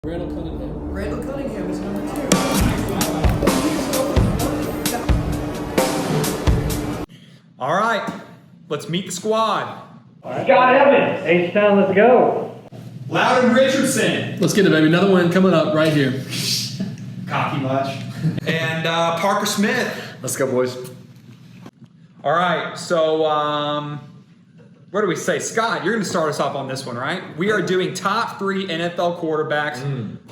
Randall Cunningham is number 2. All right, let's meet the squad. Scott Evans, H-Town, let's go. Loudon Richardson. Let's get it, baby. Another one coming up right here. Cocky much. And Parker Smith. Let's go, boys. All right, so what do we say? Scott, you're going to start us off on this one, right? We are doing top 3 NFL quarterbacks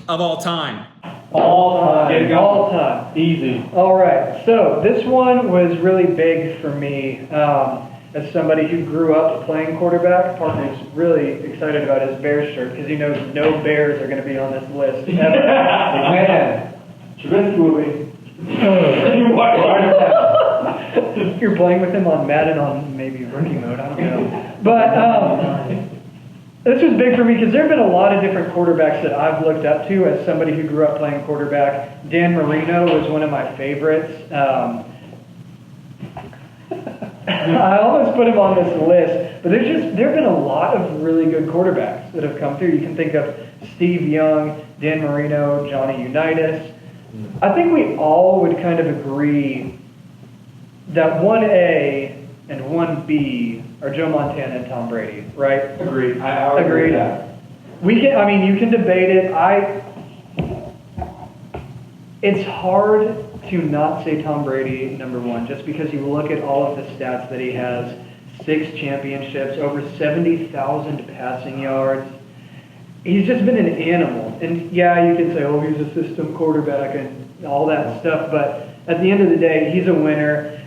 of all time. All time. All time. Easy. All right. So this one was really big for me. As somebody who grew up playing quarterback, Parker's really excited about his Bears shirt because he knows no Bears are going to be on this list ever. Man, Trubisky will be. You're playing with him on Madden on maybe rookie mode. I don't know. But this was big for me because there have been a lot of different quarterbacks that I've looked up to as somebody who grew up playing quarterback. Dan Marino was one of my favorites. I almost put him on this list, but there have been a lot of really good quarterbacks that have come through. You can think of Steve Young, Dan Marino, Johnny Unitas. I think we all would kind of agree that 1A and 1B are Joe Montana and Tom Brady, right? Agreed. I agree with that. You can debate it. It's hard to not say Tom Brady number 1, just because you look at all of the stats that he has: 6 championships, over 70,000 passing yards. He's just been an animal. And yeah, you can say, oh, he's a system quarterback and all that stuff, but at the end of the day, he's a winner.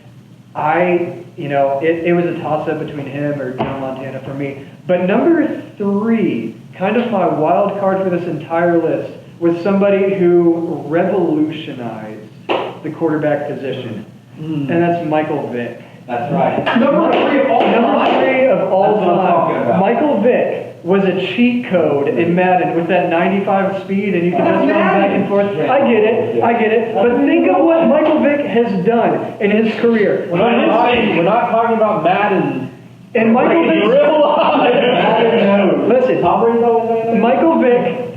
It was a toss-up between him or Joe Montana for me. But number 3, kind of my wild card for this entire list, was somebody who revolutionized the quarterback position, and that's Michael Vick. That's right. Number 3 of all time. Michael Vick was a cheat code in Madden with that 95 speed, and you can just run back and forth. I get it. But think of what Michael Vick has done in his career. We're not talking about Madden. And Michael Vick, listen, Michael Vick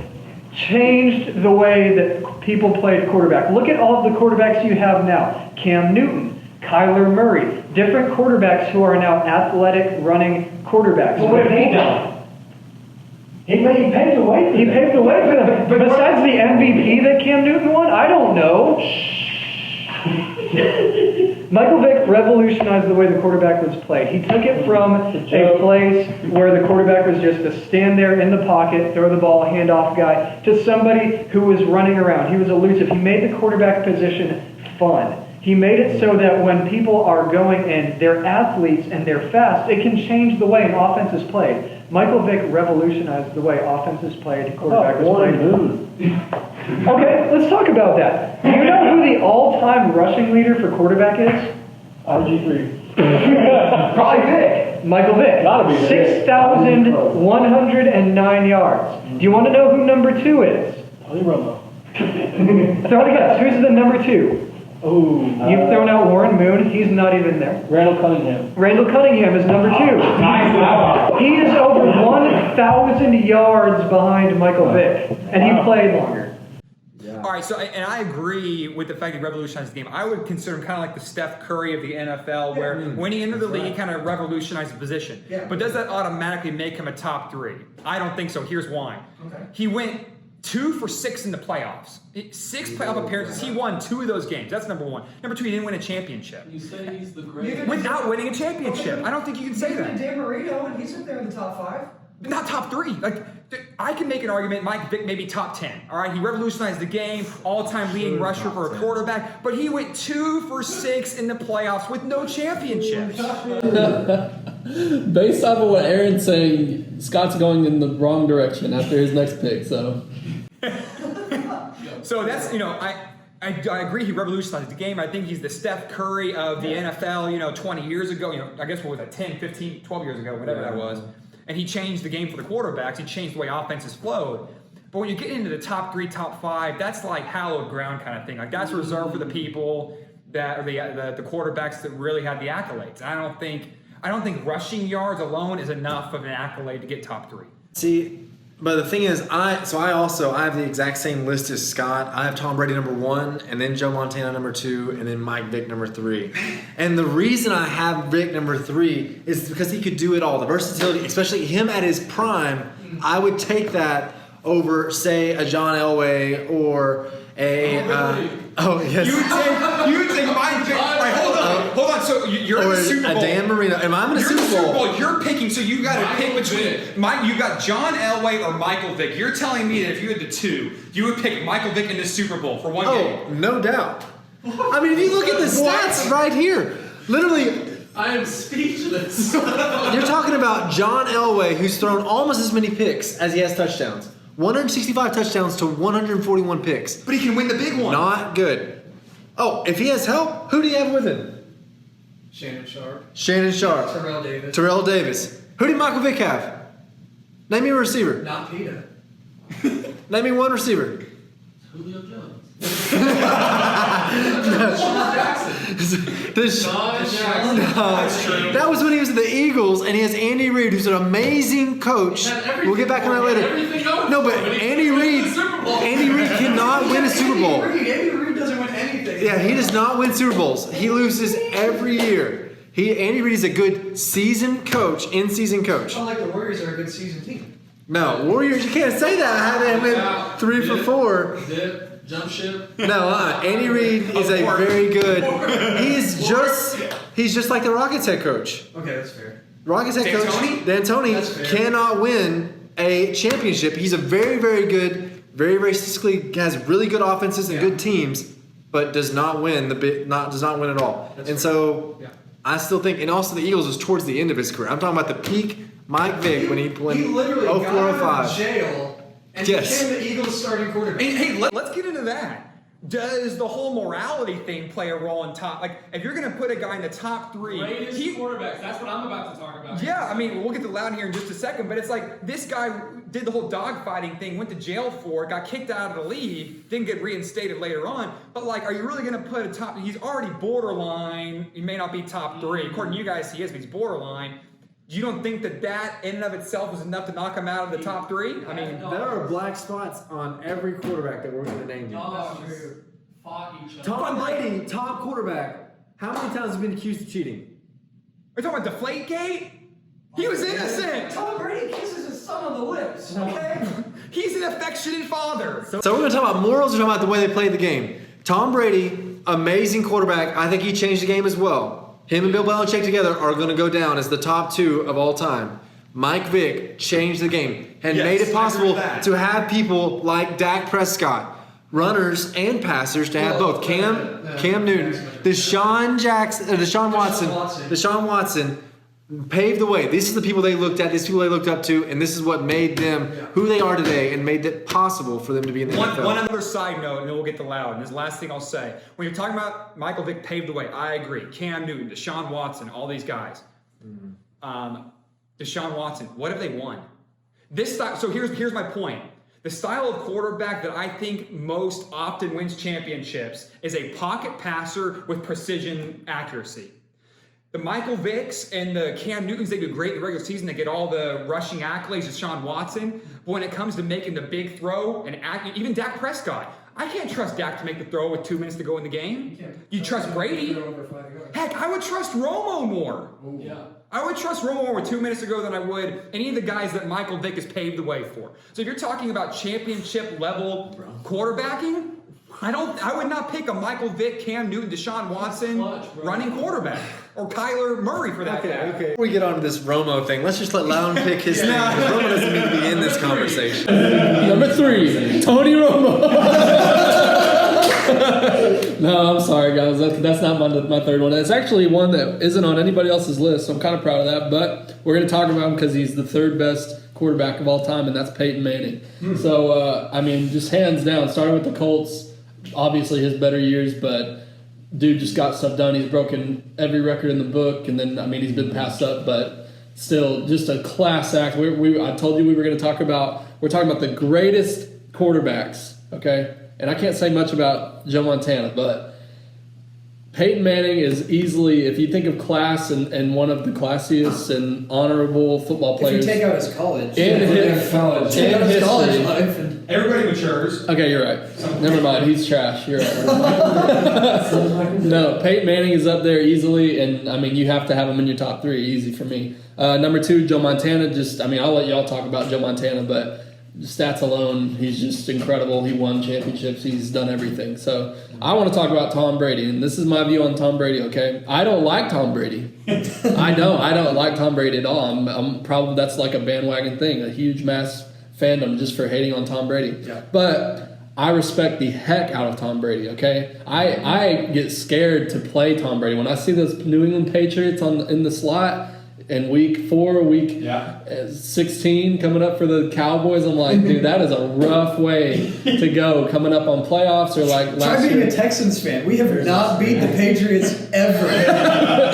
changed the way that people played quarterback. Look at all of the quarterbacks you have now. Cam Newton, Kyler Murray, different quarterbacks who are now athletic running quarterbacks. Well, what have he done? He paved the way for them. He paved the way for them. But besides the MVP that Cam Newton won, I don't know. Michael Vick revolutionized the way the quarterback was played. He took it from a place where the quarterback was just a stand there in the pocket, throw the ball, handoff guy, to somebody who was running around. He was elusive. He made the quarterback position fun. He made it so that when people are going and they're athletes and they're fast, it can change the way an offense is played. Michael Vick revolutionized the way offense is played, quarterback was played. Okay, let's talk about that. Do you know who the all-time rushing leader for quarterback is? RG3. Probably Vick. Michael Vick. Gotta be 6,109 yards. Do you want to know who number 2 is? Tony Romo. Throw it again. Who's the number 2? You've thrown out Warren Moon. He's not even there. Randall Cunningham. Randall Cunningham is number 2. He is over 1,000 yards behind Michael Vick, and he played longer. All right, so and I agree with the fact that he revolutionized the game. I would consider him kind of like the Steph Curry of the NFL, where when he entered the league, he kind of revolutionized the position. Yeah. But does that automatically make him a top 3? I don't think so. Here's why. Okay. He went 2 for 6 in the playoffs. 6 playoff appearances. He won 2 of those games. That's number 1. Number 2, he didn't win a championship. You say he's the greatest. Without winning a championship. I don't think you can say that. Dan Marino, and he's up there in the top 5. Not top 3. Like, I can make an argument Mike Vick maybe top 10. All right, he revolutionized the game, all-time leading rusher for a quarterback, but he went 2 for 6 in the playoffs with no championships. Based off of what Aaron's saying, Scott's going in the wrong direction after his next pick, so. So that's, I agree he revolutionized the game. I think he's the Steph Curry of the NFL, 20 years ago. I guess what was that, 10, 15, 12 years ago, whatever that was. And he changed the game for the quarterbacks. He changed the way offenses flowed. But when you get into the top 3, top 5, that's like hallowed ground kind of thing. Like that's reserved for the people that are the quarterbacks that really have the accolades. I don't think rushing yards alone is enough of an accolade to get top 3. See, But the thing is, I have the exact same list as Scott. I have Tom Brady number 1, and then Joe Montana number 2, and then Mike Vick number 3. And the reason I have Vick number 3 is because he could do it all. The versatility, especially him at his prime, I would take that over, say, a John Elway or a. Yes. You would take Mike Vick. All right, hold on. So you're in Or the Super Bowl. a Dan Marino. Am I in the You're in Super the Super Bowl? Bowl. You're picking, so you got to pick between Mike. You got John Elway or Michael Vick. You're telling me that if you had the two, you would pick Michael Vick in the Super Bowl for one game. Oh, no doubt. I mean, if you look at the stats right here, literally. I am speechless. You're talking about John Elway, who's thrown almost as many picks as he has touchdowns. 165 touchdowns to 141 picks. But he can win the big one. Not good. Oh, if he has help, who do you have with him? Shannon Sharp. Shannon Sharp. Terrell Davis. Terrell Davis. Who did Michael Vick have? Name me a receiver. Not PETA. Name me one receiver. Julio Jones. That was when he was at the Eagles, and he has Andy Reid, who's an amazing coach. We'll get back on that later. No, but Andy Reid cannot win a Super Bowl. Andy Reid doesn't win anything. Yeah, he does not win Super Bowls. He loses every year. Andy Reid is a good seasoned coach, in-season coach. Unlike the Warriors are a good season team. No, Warriors, you can't say that. I had him in 3 for 4. Dip, jump ship. No, Andy Reid is a very good. He's just like the Rockets head coach. Okay, that's fair. Rockets head coach D'Antoni cannot win a championship. He's a very, very good, very, very statistically has really good offenses and good teams, but does not win does not win at all. So I still think, and also the Eagles was towards the end of his career. I'm talking about the peak Mike Vick when he literally 04, got out 05. of jail and Yes. became the Eagles starting quarterback. Hey, let's get into that. Does the whole morality thing play a role in top? Like, if you're going to put a guy in the top 3, Greatest quarterbacks. That's what I'm about to talk about. Yeah, I mean, we'll get to Loud here in just a second, but it's like this guy did the whole dogfighting thing, went to jail for it, got kicked out of the league, didn't get reinstated later on. But like, are you really going to put a top? He's already borderline. He may not be top 3. According to you guys, he is, but he's borderline. You don't think that in and of itself is enough to knock him out of the top 3? I mean, There are black spots on every quarterback that we're going to name you. Dogs fought each other. Tom Brady, top quarterback. How many times has he been accused of cheating? are you talking about Deflategate? He was innocent. Tom Brady kisses his son on the lips, okay? He's an affectionate father. So we're going to talk about morals or talking about the way they played the game. Tom Brady, amazing quarterback. I think he changed the game as well. Him and Bill Belichick together are going to go down as the top 2 of all time. Mike Vick changed the game and made it possible to have people like Dak Prescott, runners and passers, to have both. Cam Newton, Deshaun Watson paved the way. These are the people they looked at, these people they looked up to, and this is what made them who they are today and made it possible for them to be in the NFL. One other side note, and then we'll get to Loud. And this is the last thing I'll say. When you're talking about Michael Vick paved the way, I agree. Cam Newton, Deshaun Watson, all these guys. Deshaun Watson, what have they won? This style, so here's my point. The style of quarterback that I think most often wins championships is a pocket passer with precision accuracy. The Michael Vicks and the Cam Newtons, they do great in the regular season. They get all the rushing accolades of Deshaun Watson. But when it comes to making the big throw, and even Dak Prescott, I can't trust Dak to make the throw with 2 minutes to go in the game. You trust Brady? Heck, I would trust Romo more. Yeah. I would trust Romo more with 2 minutes to go than I would any of the guys that Michael Vick has paved the way for. So if you're talking about championship level quarterbacking, I would not pick a Michael Vick, Cam Newton, Deshaun Watson running quarterback. Or Kyler Murray for that guy. Okay. Before we get on to this Romo thing, let's just let Loudon pick his thing. Romo doesn't need to be in this conversation. Number 3, Tony Romo. No, I'm sorry, guys. That's not my third one. It's actually one that isn't on anybody else's list, so I'm kind of proud of that. But we're going to talk about him because he's the 3rd best quarterback of all time, and that's Peyton Manning. So, I mean, just hands down, starting with the Colts, obviously his better years, but dude just got stuff done. He's broken every record in the book, and then, I mean, he's been passed up, but still just a class act. I told you we were going to talk about, we're talking about the greatest quarterbacks, okay? And I can't say much about Joe Montana, but Peyton Manning is easily, if you think of class and one of the classiest and honorable football If you players take out his college. in Take out his college history. life and Everybody matures. Okay, you're right. Never mind. He's trash. You're right. No, Peyton Manning is up there easily, and I mean, you have to have him in your top 3. Easy for me. Number 2, Joe Montana. I'll let y'all talk about Joe Montana, but stats alone, he's just incredible. He won championships. He's done everything. So I want to talk about Tom Brady, and this is my view on Tom Brady. Okay, I don't like Tom Brady. I don't like Tom Brady at all. I'm probably that's like a bandwagon thing, a huge mass fandom just for hating on Tom Brady. Yeah. But I respect the heck out of Tom Brady, okay? I get scared to play Tom Brady. When I see those New England Patriots in the slot in week 4, week 16 coming up for the Cowboys, I'm like, dude, that is a rough way to go coming up on playoffs or like last Try being year. a Texans fan. We have not beat the Patriots ever. ever.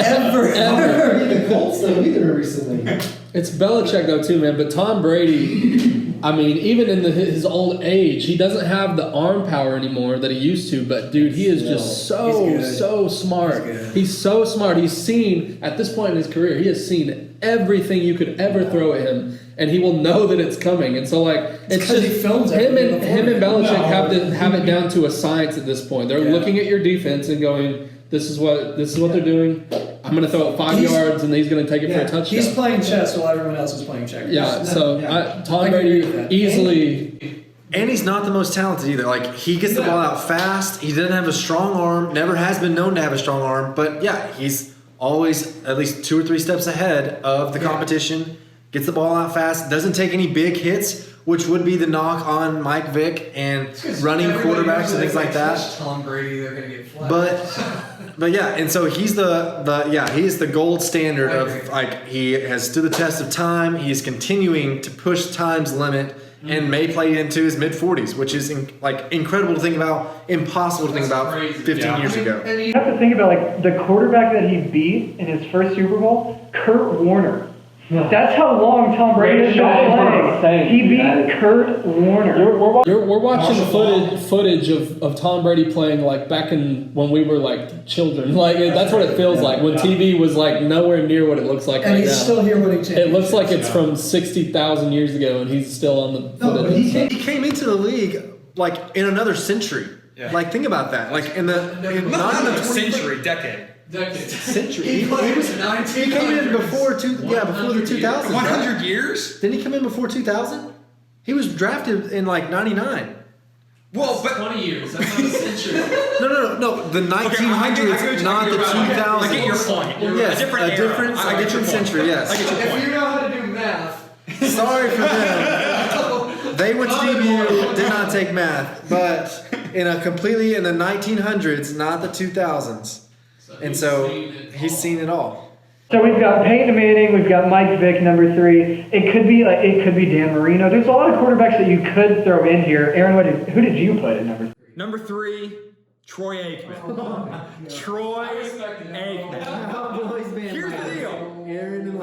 The Colts though either recently. It's Belichick though too, man. But Tom Brady, I mean, even in his old age, he doesn't have the arm power anymore that he used to. But dude, he is just so smart. He's so smart. He's seen at this point in his career, he has seen everything you could ever throw at him, and he will know that it's coming. And so, like, it's just he films him everything and before. Belichick have it down to a science at this point. They're looking at your defense and going, "This is what they're doing. I'm going to throw it 5 yards, and he's going to take it for a touchdown." He's playing chess while everyone else is playing checkers. Yeah, so Tom I can agree with Brady that. easily. And he's not the most talented either. Like, he gets the ball out fast. He doesn't have a strong arm. Never has been known to have a strong arm. But, yeah, he's always at least 2 or 3 steps ahead of the competition. Gets the ball out fast. Doesn't take any big hits, which would be the knock on Mike Vick and running quarterbacks and things like that. Tom Brady, they're gonna get flat. But yeah, and so he's he's the gold standard of, like, he has stood the test of time. He's continuing to push time's limit and may play into his mid-40s, which is incredible to think about, impossible to think about 15 years ago. And you have to think about, like, the quarterback that he beat in his first Super Bowl, Kurt Warner. That's how long Tom Brady has been playing. He beat Kurt Warner. We're watching footage of Tom Brady playing like back in when we were like children. Like that's what it feels like when TV was like nowhere near what it looks like and right he's now. still here winning championships. It looks like it's from 60,000 years ago, and he's still on the No, but footage. he came into the league like in another century. Yeah. Like, think about that. Like in the Not in the a century, decade. century. He Came in before the 2000s. 100 years? Didn't he come in before 2000? He was drafted in like 99. Well, but 20 years. That's not a century. No. The 1900s, Okay, I get what you're not the talking about. 2000s. I get your point. Yes, a different a era. different, I get your point. century. Yes. I get your If point. you know how to do math, Sorry for them. They went to DBU, did not take math, but in the 1900s, not the 2000s. And so he's seen it all. So we've got Peyton Manning, we've got Mike Vick, number 3. It could be Dan Marino. There's a lot of quarterbacks that you could throw in here. Aaron, who did you put at number 3? Number 3, Troy Aikman. Troy Aikman. Here's the deal. Peyton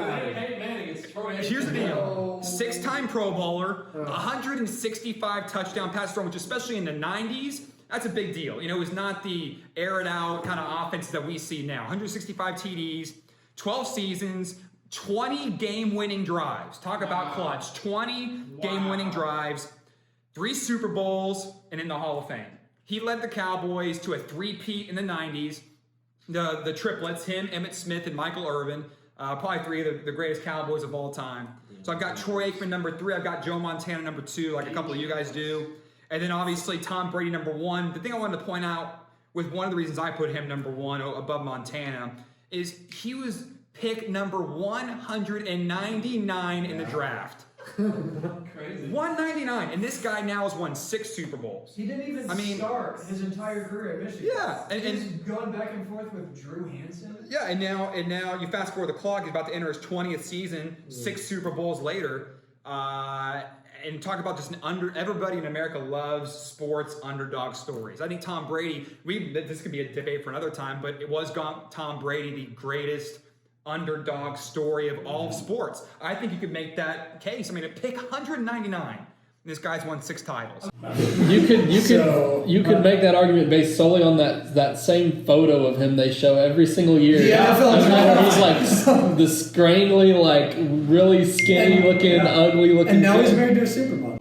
Manning, it's Troy Aikman. Here's the deal. 6-time Pro Bowler, 165 touchdown passes thrown, which especially in the 90s, that's a big deal. You know, it was not the air it out kind of offense that we see now. 165 TDs, 12 seasons, 20 game-winning drives. Talk about clutch. 20 game-winning drives, 3 Super Bowls, and in the Hall of Fame. He led the Cowboys to a three-peat in the 90s. The triplets, him, Emmitt Smith, and Michael Irvin, probably 3 of the greatest Cowboys of all time. So I've got Troy Aikman number 3. I've got Joe Montana number 2, like a couple of you guys do. And then obviously Tom Brady number 1. The thing I wanted to point out with one of the reasons I put him number 1 above Montana is he was pick number 199 in the draft. Crazy. 199, and this guy now has won 6 Super Bowls. he didn't even start his entire career at Michigan. Yeah, He's going back and forth with Drew Hansen. Yeah, and now you fast forward the clock. He's about to enter his 20th season, 6 Super Bowls later. And talk about just everybody in America loves sports underdog stories. I think Tom Brady, this could be a debate for another time, but it was Tom Brady the greatest underdog story of all of sports. I think you could make that case. I mean, to pick 199, This guy's won 6 titles. You could So, make that argument based solely on that same photo of him they show every single year. The NFL draft. He's like the scrangly, like really skinny looking, ugly looking. And now kid. he's married to a supermodel.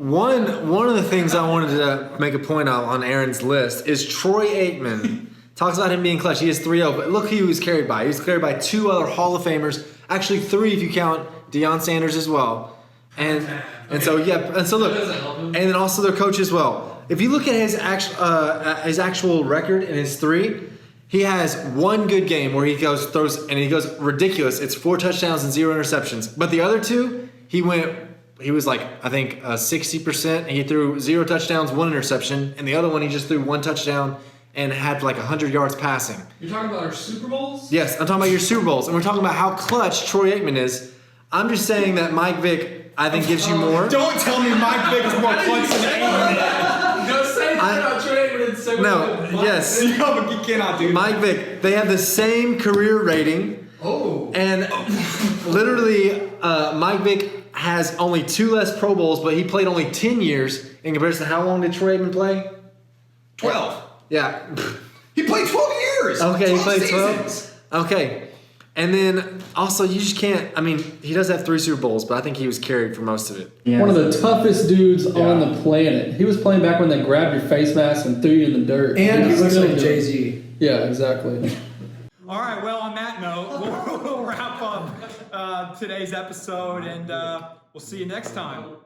One of the things I wanted to make a point of on Aaron's list is Troy Aikman. Talks about him being clutch. He has 3-0, but look who he was carried by. He was carried by 2 other Hall of Famers. Actually 3 if you count Deion Sanders as well. And so look, and then also their coach as well. If you look at his actual record in his 3, he has 1 good game where he goes ridiculous. It's 4 touchdowns and 0 interceptions. But the other 2, he was like I think 60%. He threw 0 touchdowns, 1 interception, and the other one he just threw 1 touchdown and had like 100 yards passing. You're talking about our Super Bowls? Yes, I'm talking about your Super Bowls, and we're talking about how clutch Troy Aikman is. I'm just saying that Mike Vick, I think, gives you more. Don't tell me Mike Vick is more clutch than Aikman. No, say about Trey Aikman and say Yes. No, but you cannot do that. Mike Vick, they have the same career rating. Oh. And literally, Mike Vick has only 2 less Pro Bowls, but he played only 10 years in comparison to how long did Troy Aikman play? 12. Yeah. He played 12 years. Okay, he played 12. seasons. Okay. And then also, you just can't. I mean, he does have 3 Super Bowls, but I think he was carried for most of it. Yeah. One of the toughest dudes on the planet. He was playing back when they grabbed your face mask and threw you in the dirt. And he He's looks still like doing it. Jay-Z. Yeah, exactly. All right, well, on that note, we'll wrap up today's episode, and we'll see you next time.